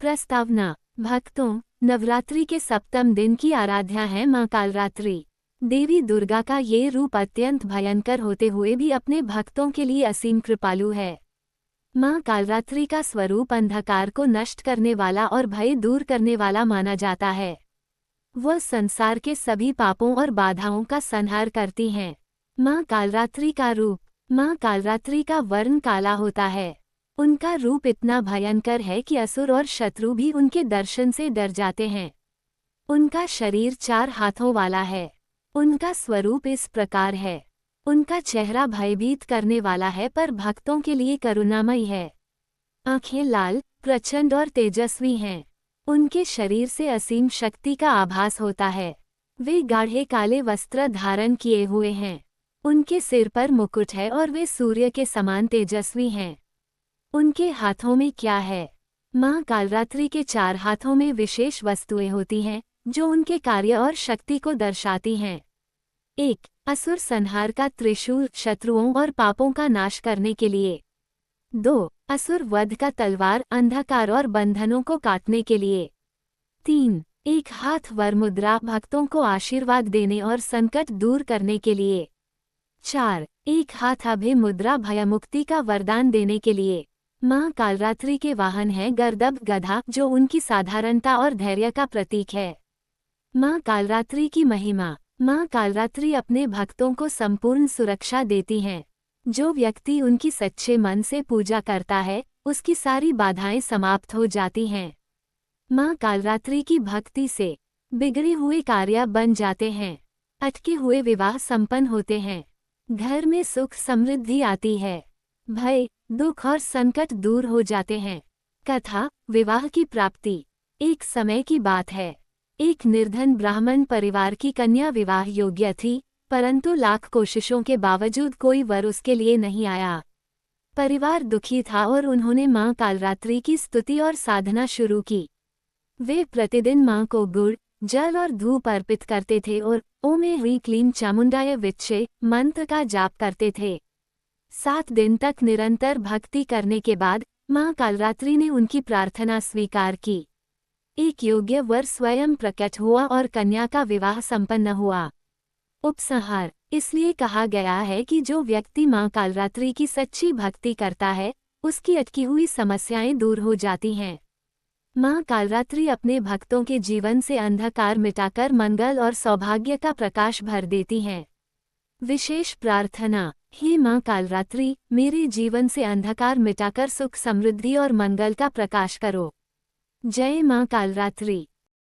प्रस्तावना। भक्तों, नवरात्रि के सप्तम दिन की आराध्या है मां कालरात्रि। देवी दुर्गा का ये रूप अत्यंत भयंकर होते हुए भी अपने भक्तों के लिए असीम कृपालु है। मां कालरात्रि का स्वरूप अंधकार को नष्ट करने वाला और भय दूर करने वाला माना जाता है। वह संसार के सभी पापों और बाधाओं का संहार करती हैं। मां कालरात्रि का रूप। मां कालरात्रि का वर्ण काला होता है। उनका रूप इतना भयंकर है कि असुर और शत्रु भी उनके दर्शन से डर जाते हैं। उनका शरीर 4 हाथों वाला है। उनका स्वरूप इस प्रकार है। उनका चेहरा भयभीत करने वाला है पर भक्तों के लिए करुणामयी है। आंखें लाल, प्रचंड और तेजस्वी हैं। उनके शरीर से असीम शक्ति का आभास होता है। वे गाढ़े काले वस्त्र धारण किए हुए हैं। उनके सिर पर मुकुट है और वे सूर्य के समान तेजस्वी हैं। उनके हाथों में क्या है? मां कालरात्रि के 4 हाथों में विशेष वस्तुएं होती हैं जो उनके कार्य और शक्ति को दर्शाती हैं। 1. असुर संहार का त्रिशूल, शत्रुओं और पापों का नाश करने के लिए। 2. असुर वध का तलवार, अंधकार और बंधनों को काटने के लिए। 3. एक हाथ वर मुद्रा, भक्तों को आशीर्वाद देने और संकट दूर करने के लिए। 4. एक हाथ अभय मुद्रा, भयमुक्ति का वरदान देने के लिए। मां कालरात्रि के वाहन है गर्दभ गधा, जो उनकी साधारणता और धैर्य का प्रतीक है। मां कालरात्रि की महिमा। मां कालरात्रि अपने भक्तों को संपूर्ण सुरक्षा देती हैं। जो व्यक्ति उनकी सच्चे मन से पूजा करता है, उसकी सारी बाधाएं समाप्त हो जाती हैं। मां कालरात्रि की भक्ति से बिगड़े हुए कार्य बन जाते हैं। अटके हुए विवाह संपन्न होते हैं। घर में सुख समृद्धि आती है। भय, दुख और संकट दूर हो जाते हैं। कथा। विवाह की प्राप्ति। एक समय की बात है। एक निर्धन ब्राह्मण परिवार की कन्या विवाह योग्य थी, परंतु लाख कोशिशों के बावजूद कोई वर उसके लिए नहीं आया। परिवार दुखी था और उन्होंने मां कालरात्रि की स्तुति और साधना शुरू की। वे प्रतिदिन मां को गुड़, जल और धूप अर्पित करते थे और ओम ह्रीं क्लीं चामुंडाय विच्चे मंत्र का जाप करते थे। 7 दिन तक निरंतर भक्ति करने के बाद मां कालरात्रि ने उनकी प्रार्थना स्वीकार की। एक योग्य वर स्वयं प्रकट हुआ और कन्या का विवाह संपन्न हुआ। उपसंहार। इसलिए कहा गया है कि जो व्यक्ति मां कालरात्रि की सच्ची भक्ति करता है, उसकी अटकी हुई समस्याएं दूर हो जाती हैं। मां कालरात्रि अपने भक्तों के जीवन से अंधकार मिटाकर मंगल और सौभाग्य का प्रकाश भर देती हैं। विशेष प्रार्थना। हे मां कालरात्रि, मेरे जीवन से अंधकार मिटाकर सुख समृद्धि और मंगल का प्रकाश करो। जय मां कालरात्रि।